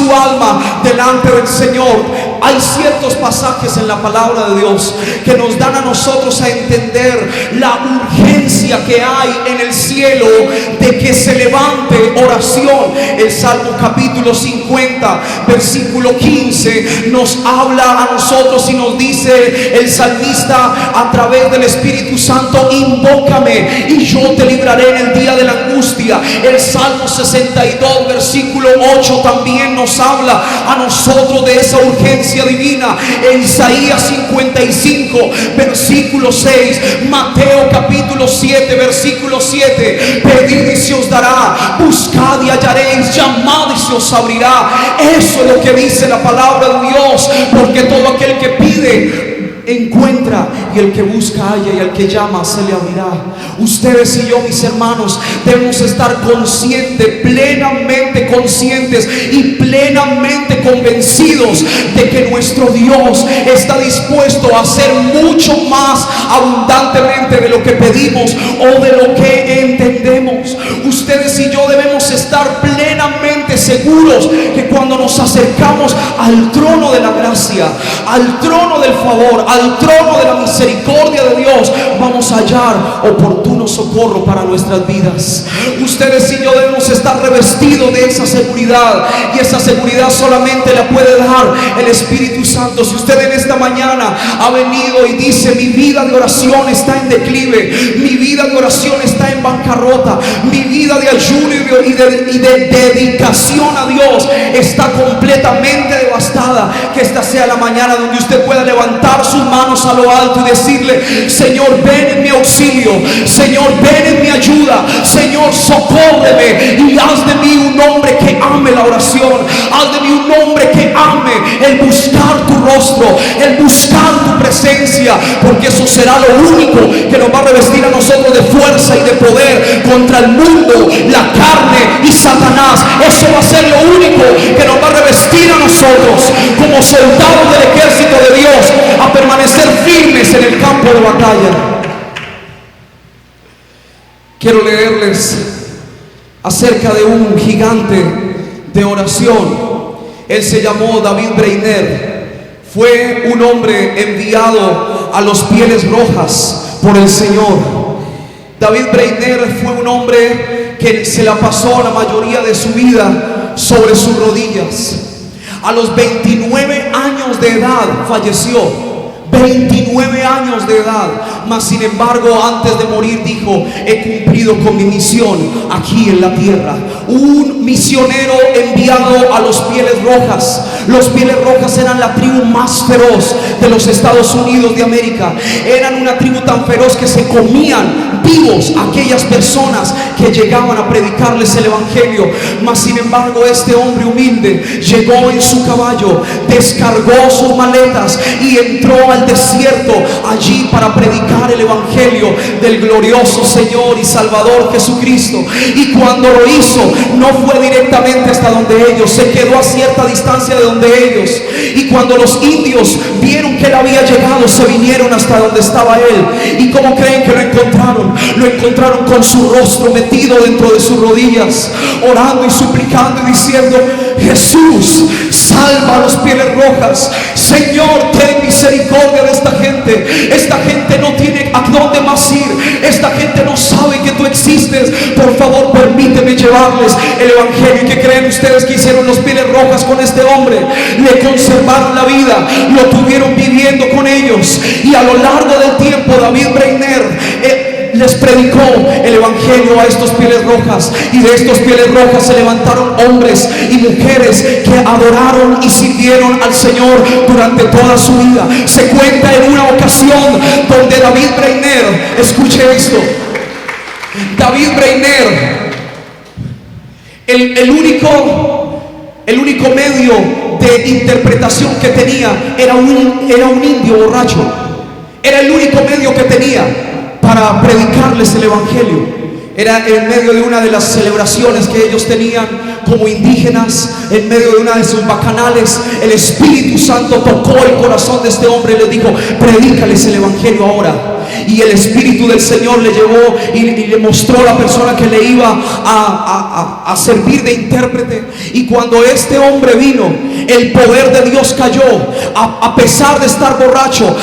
su alma delante del Señor. Hay ciertos pasajes en la palabra de Dios que nos dan a nosotros a entender la urgencia que hay en el cielo de que se levante oración. El Salmo capítulo 50 versículo 15 nos habla a nosotros y nos dice el salmista a través del Espíritu Santo: invócame y yo te libraré en el día de la angustia. El Salmo 62 versículo 8 también nos habla a nosotros de esa urgencia divina. En Isaías 55 versículo 6, Mateo capítulo 7 versículo 7: pedid y se os dará, buscad y hallaréis, llamad y se os abrirá. Eso es lo que dice la palabra de Dios, porque todo aquel que pide encuentra, y el que busca halla, y el que llama se le abrirá. Ustedes y yo, mis hermanos, debemos estar conscientes, plenamente conscientes y plenamente convencidos de que nuestro Dios está dispuesto a hacer mucho más abundantemente de lo que pedimos o de lo que entendemos. Ustedes y yo debemos estar plenamente seguros que cuando nos acercamos al trono de la gracia, al trono del favor, al trono de la misericordia de Dios, vamos a hallar oportuno socorro para nuestras vidas. Ustedes y yo debemos estar revestidos de esa seguridad, y esa seguridad solamente la puede dar el Espíritu Santo. Si usted en esta mañana ha venido y dice: mi vida de oración está en declive, mi vida de oración está en bancarrota, mi vida de ayuno y de dedicación a Dios está completamente devastada, que esta sea la mañana donde usted pueda levantar sus manos a lo alto y decirle: Señor, ven en mi auxilio, Señor, ven en mi ayuda, Señor, socórreme, y haz de mí un hombre que ame la oración, haz de mí un hombre que ame el buscar tu rostro, el buscar tu presencia, porque eso será lo único que nos va a revestir a nosotros de fuerza y de poder contra el mundo, la carne y Satanás. Eso va a ser lo único que nos va a revestir a nosotros como soldados del ejército de Dios, a permanecer firmes en el campo de batalla. Quiero leerles acerca de un gigante de oración. Él se llamó David Breiner. Fue un hombre enviado a los Pieles Rojas por el Señor. David Breiner fue un hombre que se la pasó la mayoría de su vida sobre sus rodillas. A los 29 años de edad falleció. 29 años de edad, mas sin embargo antes de morir dijo: he cumplido con mi misión aquí en la tierra. Un misionero enviado a los Pieles Rojas. Los Pieles Rojas eran la tribu más feroz de los Estados Unidos de América. Eran una tribu tan feroz que se comían vivos a aquellas personas que llegaban a predicarles el evangelio. Mas sin embargo este hombre humilde llegó en su caballo, descargó sus maletas y entró al desierto allí para predicar el evangelio del glorioso Señor y Salvador Jesucristo. Y cuando lo hizo, no fue directamente hasta donde ellos, se quedó a cierta distancia de donde ellos. Y cuando los indios vieron que él había llegado, se vinieron hasta donde estaba él. ¿Y cómo creen que lo encontraron? Lo encontraron con su rostro metido dentro de sus rodillas, orando y suplicando y diciendo: Jesús, salva a los Pieles Rojas. Señor, ten misericordia de esta gente. Esta gente no tiene a dónde más ir. Esta gente no sabe que tú existes. Por favor, permíteme llevarles el evangelio. ¿Y qué creen ustedes que hicieron los Pieles Rojas con este hombre? Le conservaron la vida, lo tuvieron viviendo con ellos. Y a lo largo del tiempo David Breiner les predicó el evangelio a estos Pieles Rojas, y de estos Pieles Rojas se levantaron hombres y mujeres que adoraron y sirvieron al Señor durante toda su vida. Se cuenta en una ocasión donde David Breiner, escuche esto, David Breiner, el único medio de interpretación que tenía era un indio borracho. Era el único medio que tenía para predicarles el evangelio. Era en medio de una de las celebraciones que ellos tenían como indígenas, en medio de una de sus bacanales. El Espíritu Santo tocó el corazón de este hombre y le dijo: predícales el evangelio ahora. y el Espíritu del Señor le llevó y le mostró la persona que le iba a servir de intérprete. Y cuando este hombre vino, el poder de Dios cayó. A pesar de estar borracho,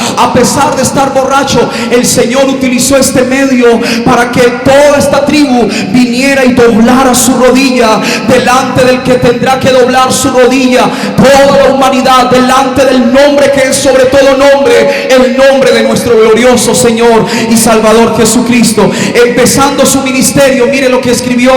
el Señor utilizó este medio para que toda esta tribu viniera y doblara su rodilla delante del que tendrá que doblar su rodilla, toda la humanidad, delante del nombre que es sobre todo nombre, el nombre de nuestro glorioso Señor y Salvador Jesucristo. Empezando su ministerio, mire lo que escribió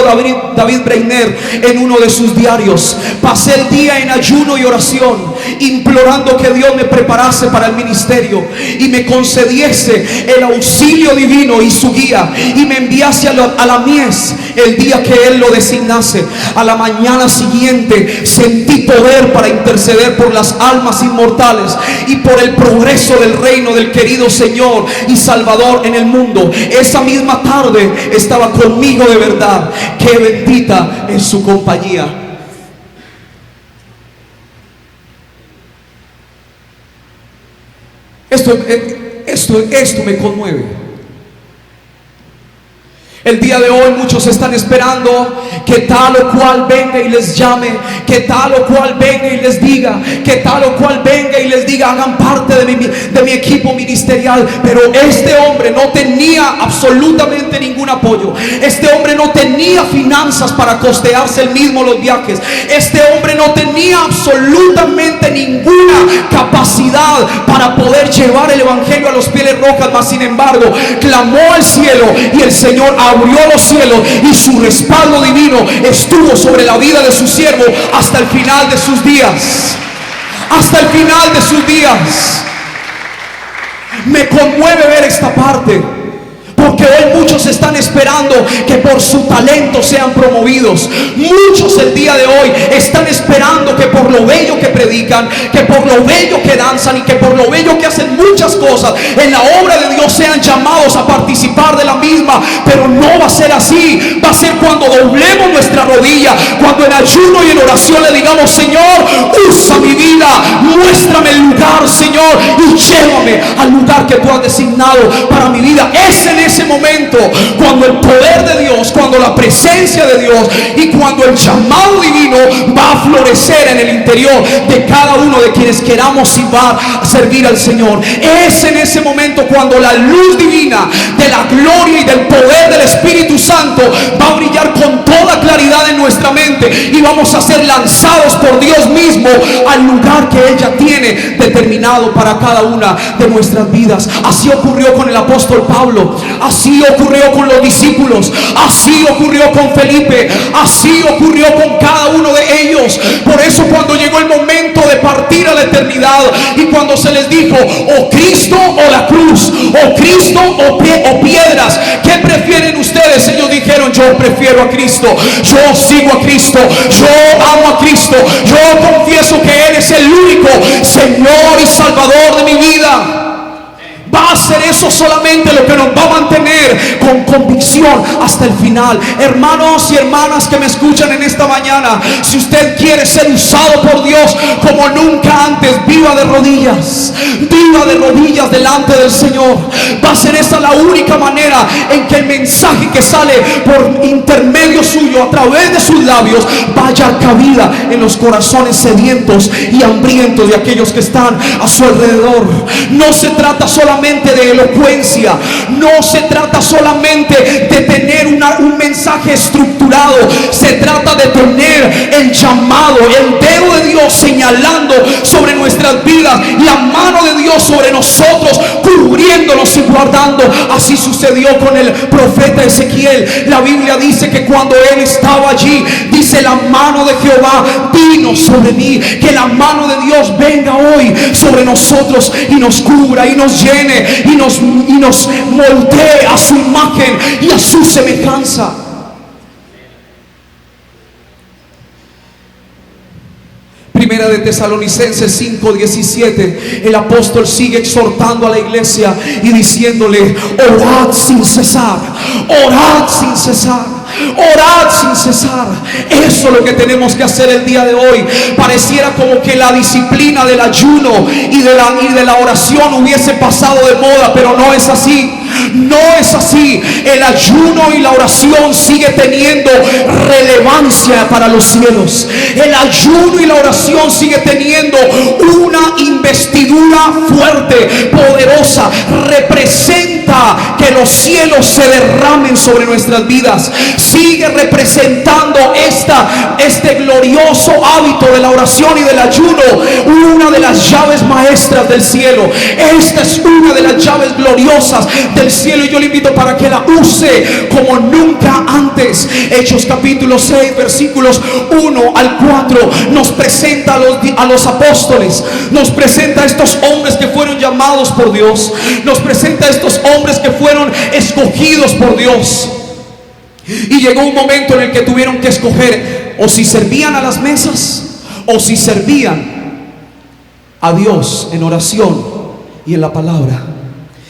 David Breiner en uno de sus diarios: pasé el día en ayuno y oración, implorando que Dios me preparase para el ministerio y me concediese el auxilio divino y su guía, y me enviase a la mies el día que Él lo designase. A la mañana siguiente sentí poder para interceder por las almas inmortales y por el progreso del reino del querido Señor y Salvador en el mundo. Esa misma tarde estaba conmigo de verdad. Qué bendita es su compañía. Esto me conmueve. El día de hoy muchos están esperando que tal o cual venga y les llame, que tal o cual venga y les diga, que tal o cual venga y les diga: hagan parte de mi equipo ministerial. Pero este hombre no tenía absolutamente ningún apoyo. Este hombre no tenía finanzas para costearse él mismo los viajes. Este hombre no tenía absolutamente ninguna capacidad para poder llevar el evangelio a los Pieles Rojas. Mas sin embargo clamó al cielo y el Señor abrió los cielos, y su respaldo divino estuvo sobre la vida de su siervo hasta el final de sus días. Hasta el final de sus días. Me conmueve ver esta parte, porque hoy muchos están esperando que por su talento sean promovidos. Muchos el día de hoy están esperando que por lo bello que predican, que por lo bello que danzan y que por lo bello que hacen muchas cosas en la obra de Dios sean llamados a participar de la misma. Pero no va a ser así. Va a ser cuando doblemos nuestra rodilla, cuando en ayuno y en oración le digamos: Señor, usa mi vida, muéstrame el lugar, Señor, y llévame al lugar que tú has designado para mi vida. Es en ese momento cuando el poder de Dios, cuando la presencia de Dios y cuando el llamado divino va a florecer en el interior de cada uno de quienes queramos servir al Señor. Es en ese momento cuando la luz divina de la gloria y del poder del Espíritu Santo va a brillar con toda claridad en nuestra mente, y vamos a ser lanzados por Dios mismo al lugar que Él ya tiene determinado para cada una de nuestras vidas. Así ocurrió con el apóstol Pablo. Así ocurrió con los discípulos, así ocurrió con Felipe, así ocurrió con cada uno de ellos. Por eso cuando llegó el momento de partir a la eternidad, y cuando se les dijo: o Cristo o la cruz, o Cristo o piedras, ¿qué prefieren ustedes? Ellos dijeron: yo prefiero a Cristo, yo sigo a Cristo, yo amo a Cristo, yo confieso que Él es el único Señor y Salvador de mi vida. Va a ser eso solamente lo que nos va a mantener con convicción hasta el final. Hermanos y hermanas que me escuchan en esta mañana, si usted quiere ser usado por Dios como nunca antes, viva de rodillas delante del Señor. Va a ser esa la única manera en que el mensaje que sale por intermedio suyo, a través de sus labios, va a hallar cabida en los corazones sedientos y hambrientos de aquellos que están a su alrededor. No se trata solamente de elocuencia, no se trata solamente de tener un mensaje estructurado. Se trata de tener el llamado, el dedo de Dios señalando sobre nuestras vidas, la mano de Dios sobre nosotros, cubriéndonos y guardando. Así sucedió con el profeta Ezequiel. La Biblia dice que cuando él estaba allí, dice: la mano de Jehová vino sobre mí. Que la mano de Dios venga hoy sobre nosotros y nos cubra y nos llene y nos moldee a su imagen y a su semejanza. Primera de Tesalonicenses 5:17, el apóstol sigue exhortando a la iglesia y diciéndole: orad sin cesar, orad sin cesar, orad sin cesar. Eso es lo que tenemos que hacer el día de hoy. Pareciera como que la disciplina del ayuno y de la oración hubiese pasado de moda, pero no es así. No es así. El ayuno y la oración sigue teniendo relevancia para los cielos. El ayuno y la oración sigue teniendo una investidura fuerte, poderosa. Representa que los cielos se derramen sobre nuestras vidas. Sigue representando este glorioso hábito de la oración y del ayuno, una de las llaves maestras del cielo. Esta es una de las llaves gloriosas del cielo, y yo le invito para que la use como nunca antes. Hechos capítulo 6 versículos 1 al 4 nos presenta a los apóstoles, nos presenta a estos hombres que fueron llamados por Dios, nos presenta a estos hombres que fueron escogidos por Dios. Y llegó un momento en el que tuvieron que escoger o si servían a las mesas o si servían a Dios en oración y en la palabra.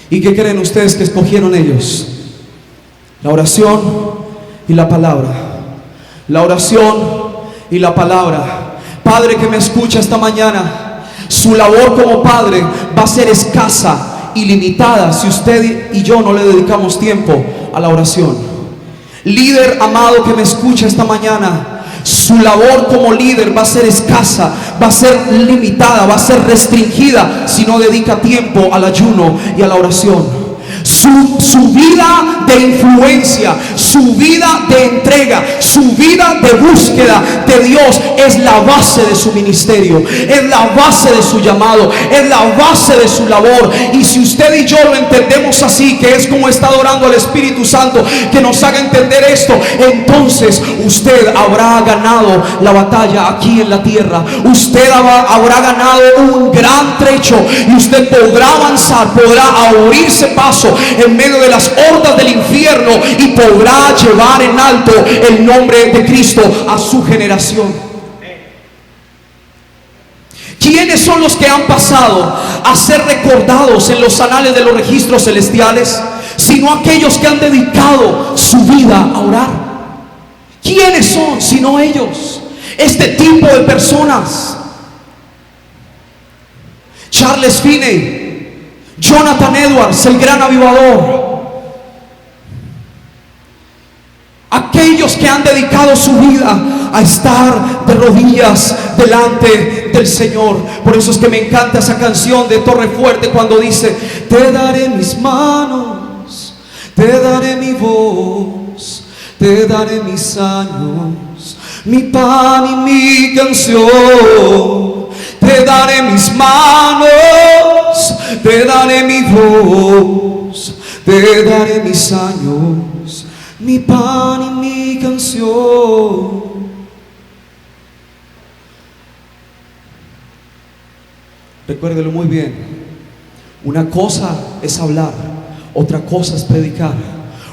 ¿Y qué creen ustedes que escogieron ellos? La oración y la palabra. La oración y la palabra. Padre que me escucha esta mañana, su labor como padre va a ser escasa y limitada si usted y yo no le dedicamos tiempo a la oración. Líder amado que me escucha esta mañana, su labor como líder va a ser escasa, va a ser limitada, va a ser restringida si no dedica tiempo al ayuno y a la oración. Su vida de influencia, su vida de entrega, su vida de búsqueda de Dios es la base de su ministerio, es la base de su llamado, es la base de su labor. Y si usted y yo lo entendemos así, que es como está adorando al Espíritu Santo que nos haga entender esto, entonces usted habrá ganado la batalla aquí en la tierra. Usted habrá ganado un gran trecho y usted podrá avanzar, podrá abrirse paso en medio de las hordas del infierno y podrá llevar en alto el nombre de Cristo a su generación. ¿Quiénes son los que han pasado a ser recordados en los anales de los registros celestiales? Sino aquellos que han dedicado su vida a orar. ¿Quiénes son sino ellos? Este tipo de personas: Charles Finney, Jonathan Edwards, el gran avivador. Aquellos que han dedicado su vida a estar de rodillas delante del Señor. Por eso es que me encanta esa canción de Torrefuerte cuando dice: te daré mis manos, te daré mi voz, te daré mis años, mi pan y mi canción. Te daré mis manos, te daré mi voz, te daré mis años, mi pan y mi canción. Recuérdelo muy bien. Una cosa es hablar, otra cosa es predicar.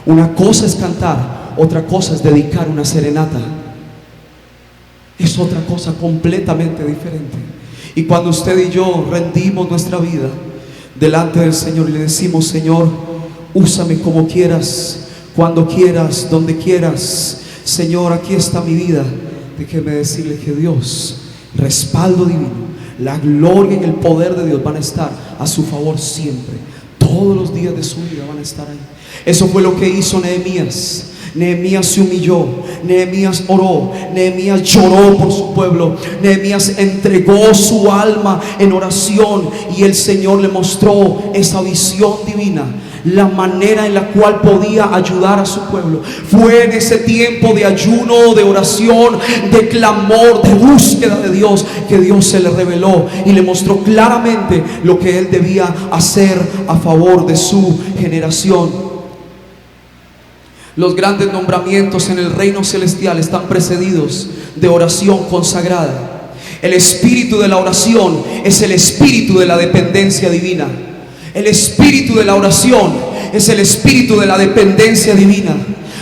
Una cosa es cantar, otra cosa es dedicar una serenata. Es otra cosa completamente diferente. Y cuando usted y yo rendimos nuestra vida delante del Señor y le decimos: Señor, úsame como quieras, cuando quieras, donde quieras, Señor, aquí está mi vida. Déjeme decirle que Dios, respaldo divino, la gloria y el poder de Dios van a estar a su favor siempre. Todos los días de su vida van a estar ahí. Eso fue lo que hizo Nehemías. Nehemías se humilló, Nehemías oró, Nehemías lloró por su pueblo, Nehemías entregó su alma en oración y el Señor le mostró esa visión divina, la manera en la cual podía ayudar a su pueblo. Fue en ese tiempo de ayuno, de oración, de clamor, de búsqueda de Dios, que Dios se le reveló y le mostró claramente lo que él debía hacer a favor de su generación. Los grandes nombramientos en el reino celestial están precedidos de oración consagrada. El espíritu de la oración es el espíritu de la dependencia divina. El espíritu de la oración es el espíritu de la dependencia divina.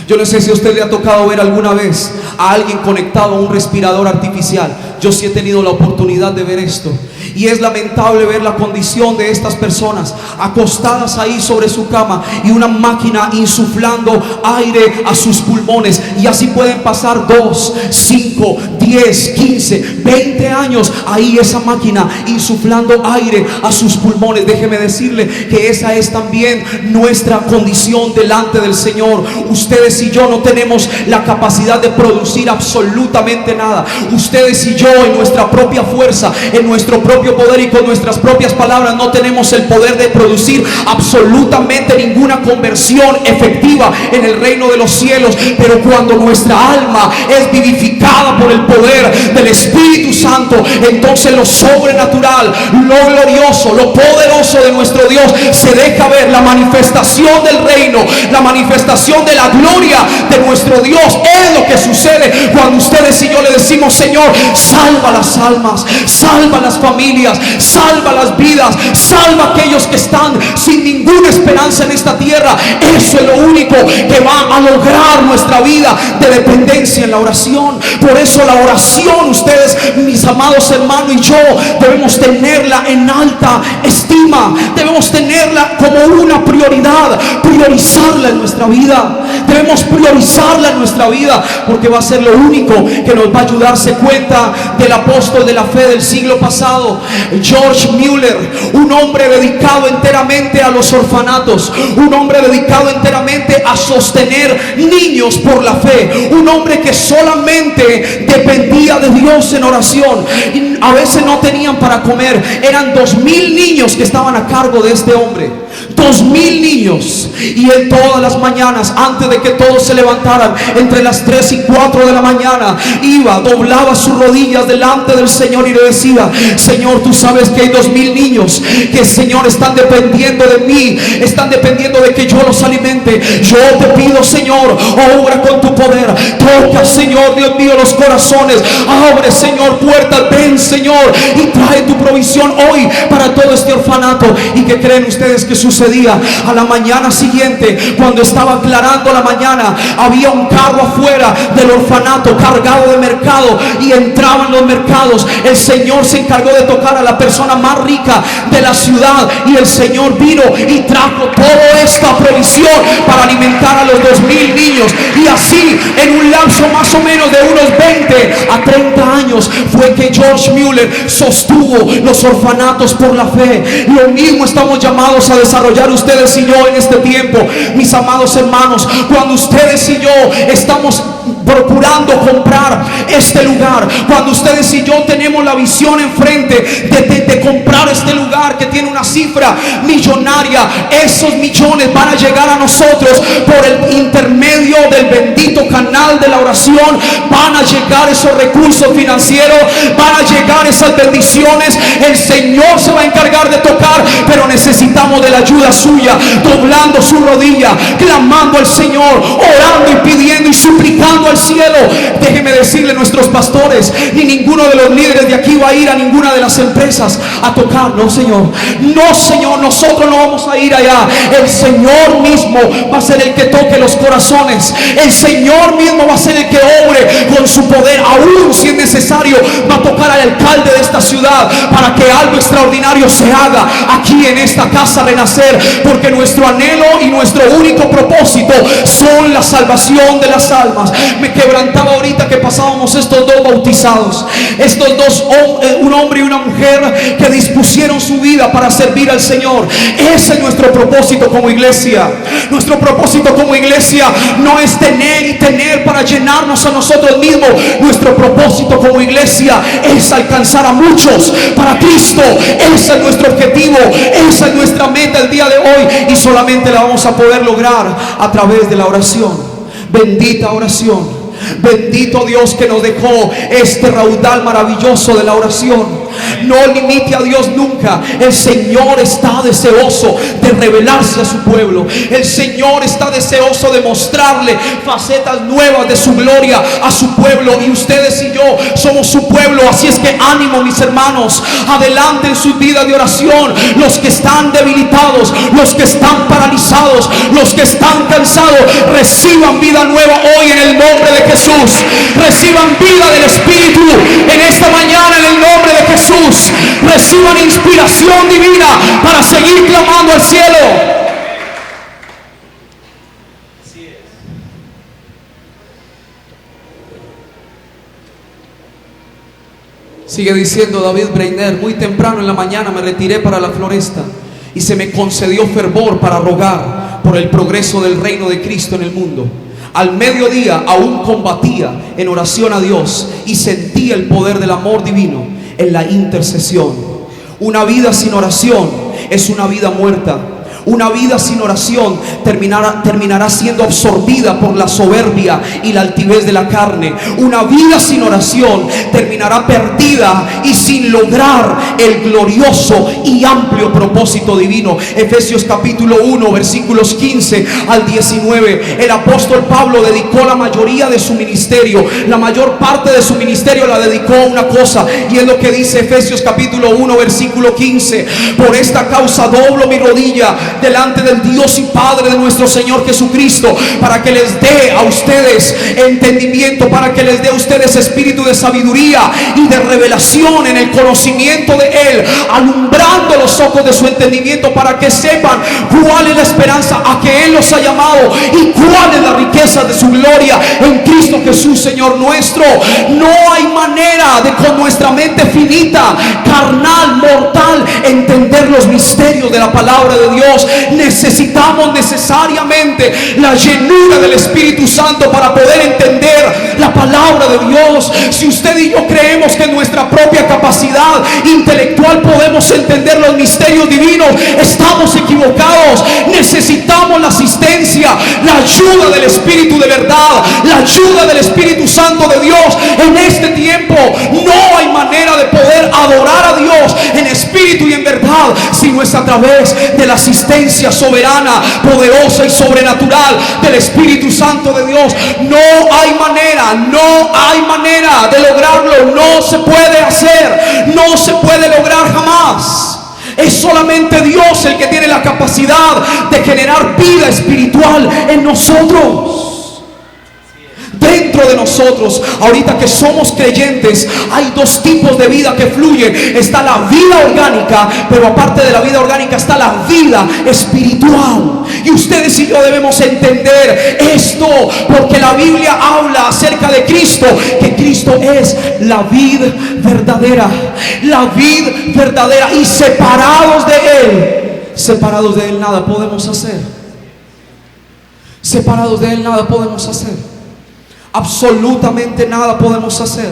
Yo no sé si a usted le ha tocado ver alguna vez a alguien conectado a un respirador artificial. yo sí he tenido la oportunidad de ver esto. Y es lamentable ver la condición de estas personas acostadas ahí sobre su cama y una máquina insuflando aire a sus pulmones. Y así pueden pasar 2, 5, 10, 15, 20 años ahí esa máquina insuflando aire a sus pulmones. Déjeme decirle que esa es también nuestra condición delante del Señor. Ustedes y yo no tenemos la capacidad de producir absolutamente nada. Ustedes y yo en nuestra propia fuerza, en nuestro propio poder y con nuestras propias palabras no tenemos el poder de producir absolutamente ninguna conversión efectiva en el reino de los cielos. Pero cuando nuestra alma es vivificada por el poder del Espíritu Santo, entonces lo sobrenatural, lo glorioso, lo poderoso de nuestro Dios se deja ver. La manifestación del reino, la manifestación de la gloria de nuestro Dios es lo que sucede cuando ustedes y yo le decimos: Señor, salva las almas, salva las familias, salva las vidas, salva a aquellos que están sin ninguna esperanza en esta tierra. Eso es lo único que va a lograr nuestra vida de dependencia en la oración. Por eso la oración, ustedes, mis amados hermanos, y yo debemos tenerla en alta estima. Debemos tenerla como una prioridad, priorizarla en nuestra vida. Debemos priorizarla en nuestra vida, porque va a ser lo único que nos va a ayudar. Se cuenta del apóstol de la fe del siglo pasado, George Mueller, un hombre dedicado enteramente a los orfanatos, un hombre dedicado enteramente a sostener niños por la fe, un hombre que solamente dependía de Dios en oración. Y a veces no tenían para comer. Eran 2000 niños que estaban a cargo de este hombre, 2000 niños. Y él todas las mañanas, antes de que todos se levantaran, entre las 3 y 4 de la mañana, iba, doblaba sus rodillas delante del Señor y le decía: Señor, tú sabes que hay 2000 niños que, Señor, están dependiendo de mí, están dependiendo de que yo los alimente. Yo te pido, Señor, obra con tu poder, toca, Señor, Dios mío, los corazones, abre, Señor, puertas, ven, Señor, y trae tu provisión hoy para todo este orfanato. ¿Y qué creen ustedes que sucedía? A la mañana siguiente, cuando estaba aclarando la mañana, había un carro afuera del orfanato cargado de mercado, y entraban los mercados. El Señor se encargó de tocar a la persona más rica de la ciudad, y el Señor vino y trajo toda esta provisión para alimentar a los 2000 niños. Y así, en un lapso más o menos de unos 20 a 30 años, fue que George Mueller sostuvo los orfanatos por la fe. Lo mismo estamos llamados a desarrollar ustedes y yo en este tiempo, mis amados hermanos. Cuando ustedes y yo estamos procurando comprar este lugar, cuando ustedes y yo tenemos la visión enfrente de comprar este lugar que tiene una cifra millonaria, esos millones van a llegar a nosotros por el intermedio del bendito canal de la oración. Van a llegar esos recursos financieros, van a llegar esas bendiciones. El Señor se va a encargar de tocar, pero necesitamos de la ayuda suya, doblando su rodilla, clamando al Señor, orando y pidiendo y suplicando al cielo. Déjeme decirle, nuestros pastores ni ninguno de los líderes de aquí va a ir a ninguna de las empresas a tocar. No, Señor, no, Señor, nosotros no vamos a ir allá. El Señor mismo va a ser el que toque los corazones. El Señor mismo va a ser el que obre con su poder. Aún si es necesario, va a tocar al alcalde de esta ciudad para que algo extraordinario se haga aquí en esta casa Renacer, porque nuestro anhelo y nuestro único propósito son la salvación de las almas. Me quebrantaba ahorita que pasábamos estos dos bautizados, estos dos, un hombre y una mujer que dispusieron su vida para servir al Señor. Ese es nuestro propósito como iglesia. Nuestro propósito como iglesia no es tener y tener para llenarnos a nosotros mismos. Nuestro propósito como iglesia es alcanzar a muchos para Cristo. Ese es nuestro objetivo, esa es nuestra meta el día de hoy, y solamente la vamos a poder lograr a través de la oración. Bendita oración. Bendito Dios que nos dejó este raudal maravilloso de la oración. No limite a Dios nunca. El Señor está deseoso de revelarse a su pueblo. El Señor está deseoso de mostrarle facetas nuevas de su gloria a su pueblo. Y ustedes y yo somos su pueblo. Así es que ánimo, mis hermanos. Adelante en su vida de oración. Los que están debilitados, los que están paralizados, los que están cansados, reciban vida nueva hoy en el nombre de Jesús. Reciban vida del Espíritu en esta mañana en el nombre de Jesús. Reciban inspiración divina para seguir clamando al cielo. Sigue diciendo David Breiner: muy temprano en la mañana me retiré para la floresta y se me concedió fervor para rogar por el progreso del reino de Cristo en el mundo. Al mediodía aún combatía en oración a Dios y sentía el poder del amor divino en la intercesión. Una vida sin oración es una vida muerta. Una vida sin oración terminará siendo absorbida por la soberbia y la altivez de la carne. Una vida sin oración terminará perdida y sin lograr el glorioso y amplio propósito divino. Efesios capítulo 1 versículos 15 al 19. El apóstol Pablo dedicó la mayoría de su ministerio, la mayor parte de su ministerio la dedicó a una cosa, y es lo que dice Efesios capítulo 1 versículo 15: por esta causa doblo mi rodilla delante del Dios y Padre de nuestro Señor Jesucristo, para que les dé a ustedes entendimiento, para que les dé a ustedes espíritu de sabiduría y de revelación en el conocimiento de Él, alumbrando los ojos de su entendimiento, para que sepan cuál es la esperanza a que Él los ha llamado y cuál es la riqueza de su gloria en Cristo Jesús Señor nuestro. No hay manera de, con nuestra mente finita, carnal, mortal, entender los misterios de la palabra de Dios. Necesitamos necesariamente la llenura del Espíritu Santo para poder entender la palabra de Dios. Si usted y yo creemos que en nuestra propia capacidad intelectual podemos entender los misterios divinos, estamos equivocados. Necesitamos la asistencia, la ayuda del Espíritu de verdad, la ayuda del Espíritu Santo de Dios. En este tiempo no hay manera de poder adorar a Dios en espíritu y en verdad si no es a través de la asistencia soberana, poderosa y sobrenatural del Espíritu Santo de Dios. No hay manera de lograrlo. No se puede hacer, no se puede lograr jamás. Es solamente Dios el que tiene la capacidad de generar vida espiritual en nosotros. Dentro de nosotros, ahorita que somos creyentes, hay dos tipos de vida que fluyen. Está la vida orgánica, pero aparte de la vida orgánica está la vida espiritual. Y ustedes y yo debemos entender esto, porque la Biblia habla acerca de Cristo, que Cristo es la vid verdadera, la vid verdadera, y separados de Él nada podemos hacer. Separados de Él nada podemos hacer. Absolutamente nada podemos hacer.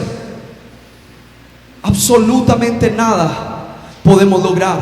Absolutamente nada podemos lograr.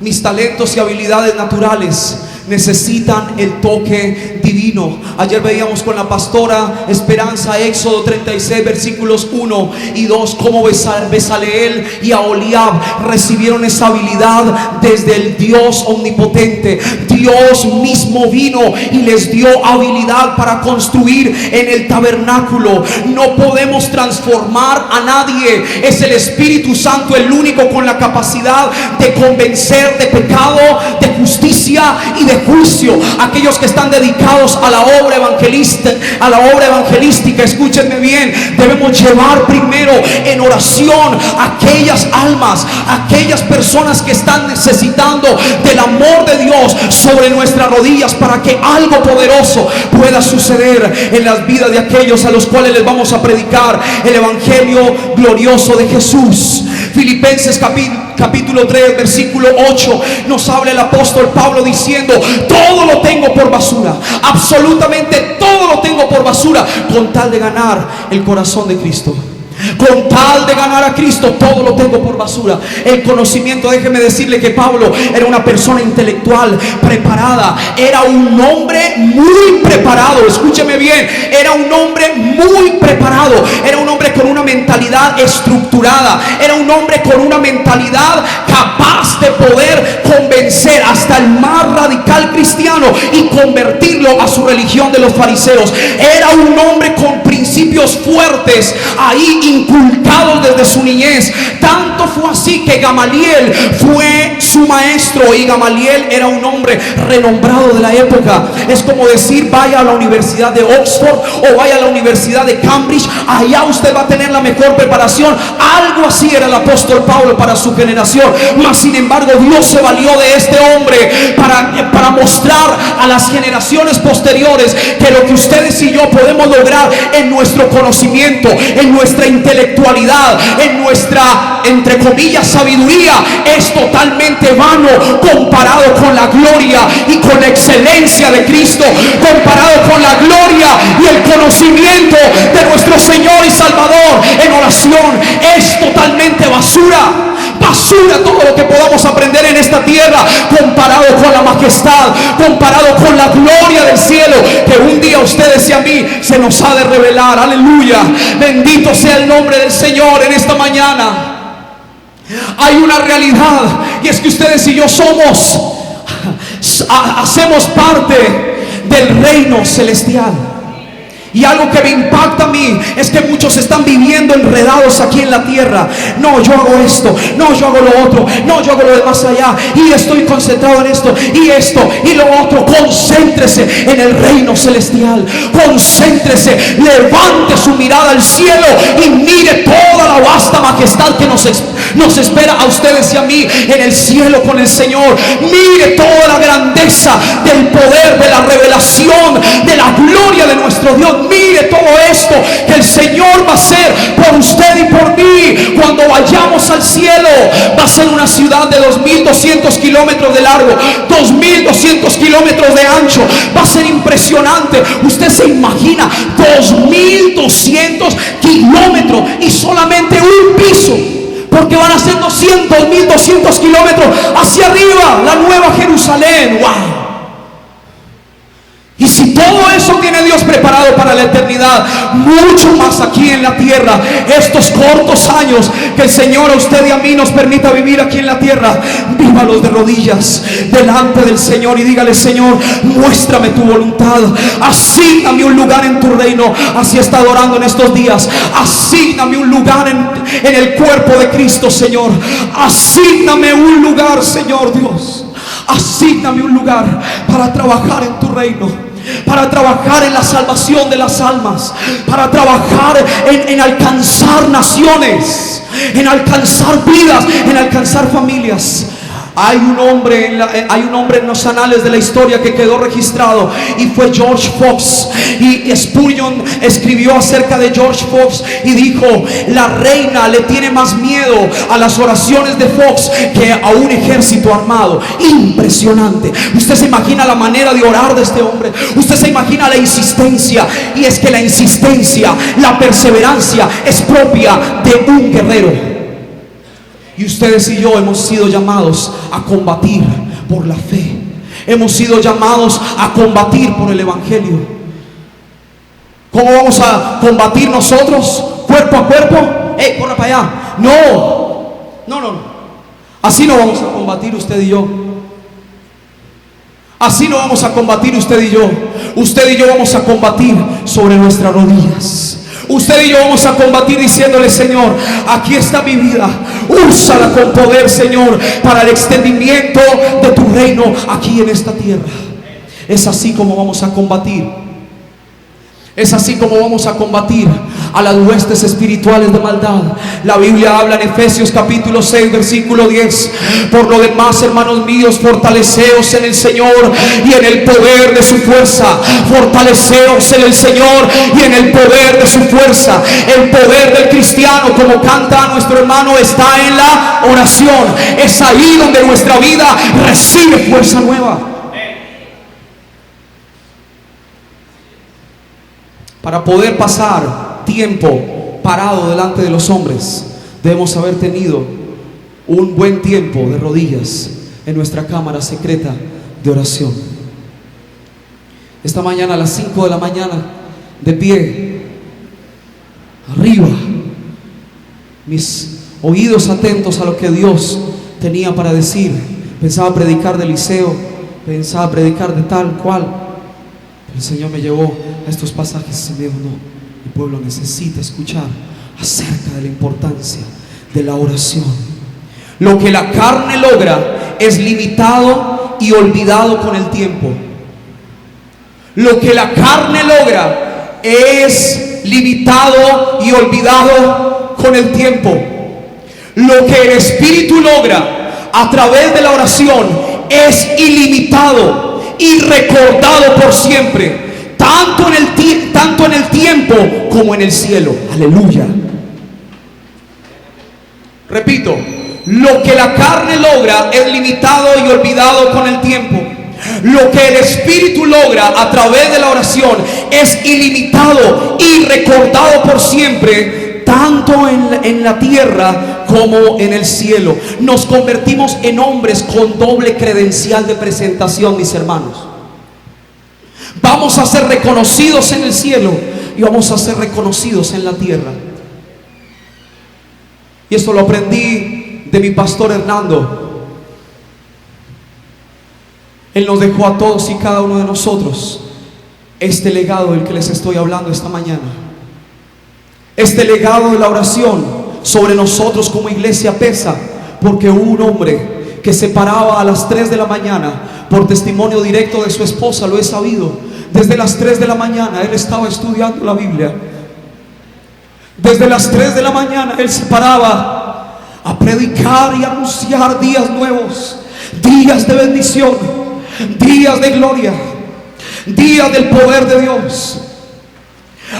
Mis talentos y habilidades naturales necesitan el toque divino. Ayer veíamos con la pastora Esperanza Éxodo 36 versículos 1 y 2 cómo Bezaleel y Aholiab recibieron esa habilidad desde el Dios omnipotente. Dios mismo vino y les dio habilidad para construir en el tabernáculo. No podemos transformar a nadie. Es el Espíritu Santo el único con la capacidad de convencer de pecado, de justicia y de juicio. Aquellos que están dedicados a la obra evangelística, escúchenme bien, debemos llevar primero en oración aquellas almas, aquellas personas que están necesitando del amor de Dios sobre nuestras rodillas, para que algo poderoso pueda suceder en las vidas de aquellos a los cuales les vamos a predicar el evangelio glorioso de Jesús. Filipenses capítulo 3 versículo 8 nos habla el apóstol Pablo diciendo: todo lo tengo por basura, absolutamente todo lo tengo por basura, con tal de ganar el corazón de Cristo. Con tal de ganar a Cristo, todo lo tengo por basura. El conocimiento, déjeme decirle que Pablo era una persona intelectual, preparada. Era un hombre muy preparado. Escúcheme bien, era un hombre muy preparado. Era un hombre con una mentalidad estructurada. Era un hombre con una mentalidad capaz de poder convencer hasta el más radical cristiano y convertirlo a su religión de los fariseos. Era un hombre con principios fuertes ahí inculcados desde su niñez. Tanto fue así que Gamaliel fue su maestro, y Gamaliel era un hombre renombrado de la época. Es como decir, vaya a la Universidad de Oxford o vaya a la Universidad de Cambridge, allá usted va a tener la mejor preparación. Algo así era el apóstol Pablo para su generación. Mas sin embargo, Dios se valió de este hombre para mostrar a las generaciones posteriores que lo que ustedes y yo podemos lograr en nuestro conocimiento, en nuestra intelectualidad, en nuestra, entre comillas, sabiduría, es totalmente vano comparado con la gloria y con la excelencia de Cristo, comparado con la gloria y el conocimiento de nuestro Señor y Salvador. En oración es totalmente basura. Basura todo lo que podamos aprender en esta tierra, comparado con la majestad, comparado con la gloria del cielo, que un día a ustedes y a mí se nos ha de revelar. Aleluya, bendito sea el nombre del Señor en esta mañana. Hay una realidad, y es que ustedes y yo hacemos parte del reino celestial. Y algo que me impacta a mí es que muchos están viviendo enredados aquí en la tierra. No, yo hago esto, no, yo hago lo otro, no, yo hago lo de más allá, y estoy concentrado en esto y lo otro. Concéntrese en el reino celestial. Concéntrese, levante su mirada al cielo y mire toda la vasta majestad que nos espera a ustedes y a mí en el cielo con el Señor. Mire toda la grandeza del poder, de la revelación, de la gloria de nuestro Dios. Mire todo esto que el Señor va a hacer por usted y por mí cuando vayamos al cielo. Va a ser una ciudad de 2.200 kilómetros de largo, 2.200 kilómetros de ancho. Va a ser impresionante. Usted se imagina 2.200 kilómetros y solamente un piso, porque van a ser 2.200 kilómetros hacia arriba, la Nueva Jerusalén. ¡Wow! Y si todo eso tiene Dios preparado para la eternidad, mucho más aquí en la tierra. Estos cortos años que el Señor a usted y a mí nos permita vivir aquí en la tierra, vívalos de rodillas delante del Señor y dígale: Señor, muéstrame tu voluntad, asígname un lugar en tu reino. Así he estado orando en estos días. Asígname un lugar en el cuerpo de Cristo, Señor. Asígname un lugar, Señor Dios. Asígname un lugar para trabajar en tu reino, para trabajar en la salvación de las almas, para trabajar en alcanzar naciones, en alcanzar vidas, en alcanzar familias. Hay un hombre en los anales de la historia que quedó registrado, y fue George Fox. Y Spurgeon escribió acerca de George Fox y dijo: la reina le tiene más miedo a las oraciones de Fox que a un ejército armado. Impresionante. Usted se imagina la manera de orar de este hombre, usted se imagina la insistencia, y es que la insistencia, la perseverancia es propia de un guerrero. Y ustedes y yo hemos sido llamados a combatir por la fe. Hemos sido llamados a combatir por el evangelio. ¿Cómo vamos a combatir nosotros? ¿Cuerpo a cuerpo? Corra para allá. No. Así no vamos a combatir usted y yo. Así no vamos a combatir usted y yo. Usted y yo vamos a combatir sobre nuestras rodillas. Usted y yo vamos a combatir diciéndole: Señor, aquí está mi vida, úsala con poder, Señor, para el extendimiento de tu reino aquí en esta tierra. Es así como vamos a combatir. Es así como vamos a combatir a las huestes espirituales de maldad. La Biblia habla en Efesios capítulo 6 versículo 10: por lo demás, hermanos míos, fortaleceos en el Señor y en el poder de su fuerza. Fortaleceos en el Señor y en el poder de su fuerza. El poder del cristiano, como canta nuestro hermano, está en la oración. Es ahí donde nuestra vida recibe fuerza nueva. Para poder pasar tiempo parado delante de los hombres, debemos haber tenido un buen tiempo de rodillas en nuestra cámara secreta de oración. Esta mañana a las 5 de la mañana, de pie, arriba, mis oídos atentos a lo que Dios tenía para decir. Pensaba predicar de Eliseo, pensaba predicar de tal cual, pero el Señor me llevó a estos pasajes y me dijo: no, el pueblo necesita escuchar acerca de la importancia de la oración. Lo que la carne logra es limitado y olvidado con el tiempo. Lo que la carne logra es limitado y olvidado con el tiempo. Lo que el Espíritu logra a través de la oración es ilimitado y recordado por siempre, tanto en el tiempo como en el cielo. Aleluya. Repito, lo que la carne logra es limitado y olvidado con el tiempo. Lo que el Espíritu logra a través de la oración es ilimitado y recordado por siempre, tanto en la tierra como en el cielo. Nos convertimos en hombres con doble credencial de presentación, mis hermanos. Vamos a ser reconocidos en el cielo y vamos a ser reconocidos en la tierra. Y esto lo aprendí de mi pastor Hernando. Él nos dejó a todos y cada uno de nosotros este legado del que les estoy hablando esta mañana. Este legado de la oración sobre nosotros como iglesia pesa, porque hubo un hombre que se paraba a las 3 de la mañana, por testimonio directo de su esposa, lo he sabido. Desde las 3 de la mañana él estaba estudiando la Biblia. Desde las 3 de la mañana él se paraba a predicar y anunciar días nuevos, días de bendición, días de gloria, días del poder de Dios.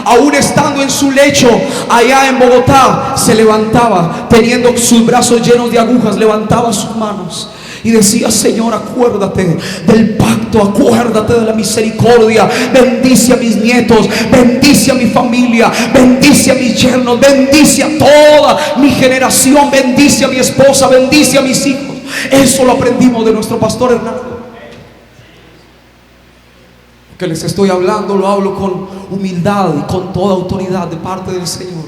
Aún estando en su lecho allá en Bogotá, se levantaba, teniendo sus brazos llenos de agujas, levantaba sus manos y decía: Señor, acuérdate del pacto, acuérdate de la misericordia, bendice a mis nietos, bendice a mi familia, bendice a mis yernos, bendice a toda mi generación, bendice a mi esposa, bendice a mis hijos. Eso lo aprendimos de nuestro pastor Hernando. Que les estoy hablando, lo hablo con humildad y con toda autoridad de parte del Señor.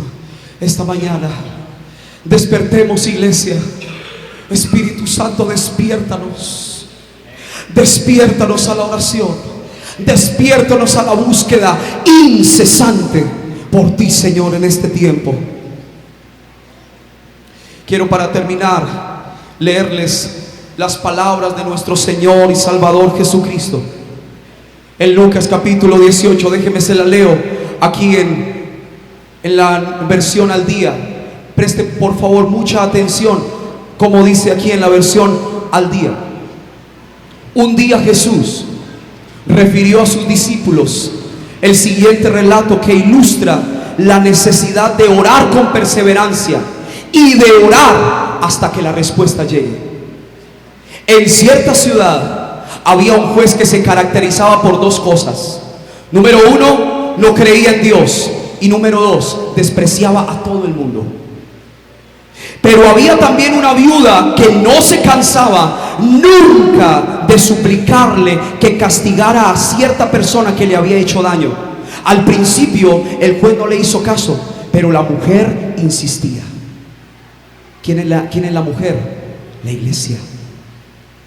Esta mañana despertemos, iglesia. Espíritu Santo, despiértanos. Despiértanos a la oración. Despiértanos a la búsqueda incesante por ti, Señor, en este tiempo. Quiero, para terminar, leerles las palabras de nuestro Señor y Salvador Jesucristo. En Lucas capítulo 18, déjeme se la leo aquí en la versión al día. Preste por favor mucha atención, como dice aquí en la versión al día. Un día Jesús refirió a sus discípulos el siguiente relato que ilustra la necesidad de orar con perseverancia y de orar hasta que la respuesta llegue. En cierta ciudad había un juez que se caracterizaba por dos cosas. Número uno, no creía en Dios. Y número dos, despreciaba a todo el mundo. Pero había también una viuda que no se cansaba nunca de suplicarle que castigara a cierta persona que le había hecho daño. Al principio el juez no le hizo caso, pero la mujer insistía. ¿Quién es la mujer? La iglesia.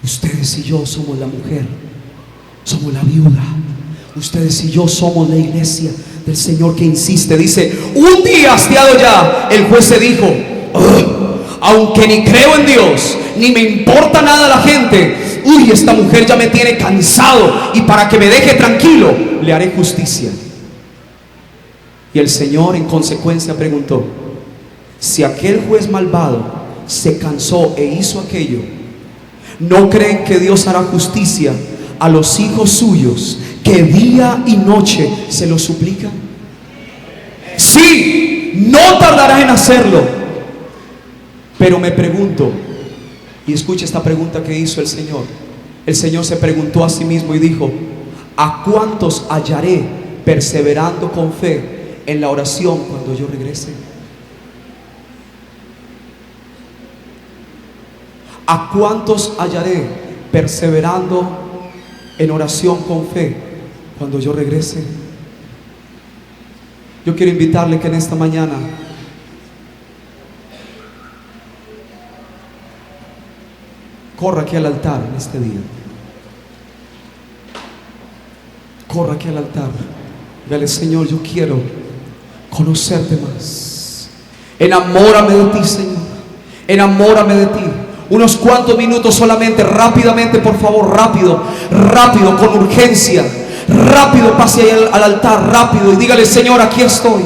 Ustedes y yo somos la mujer, somos la viuda. Ustedes y yo somos la iglesia del Señor que insiste. Dice: un día hastiado ya, el juez se dijo: aunque ni creo en Dios, ni me importa nada la gente, esta mujer ya me tiene cansado, y para que me deje tranquilo, le haré justicia. Y el Señor en consecuencia preguntó: si aquel juez malvado se cansó e hizo aquello, ¿no creen que Dios hará justicia a los hijos suyos que día y noche se lo suplican? Sí, no tardará en hacerlo. Pero me pregunto, y escucha esta pregunta que hizo el Señor. El Señor se preguntó a sí mismo y dijo: ¿a cuántos hallaré perseverando con fe en la oración cuando yo regrese? ¿A cuántos hallaré perseverando en oración con fe cuando yo regrese? Yo quiero invitarle que en esta mañana corra aquí al altar en este día. Corra aquí al altar. Dígale: Señor, yo quiero conocerte más. Enamórame de ti, Señor. Enamórame de ti. Unos cuantos minutos solamente, rápidamente, por favor, rápido, rápido, con urgencia. Rápido, pase al altar, rápido, y dígale: Señor, aquí estoy.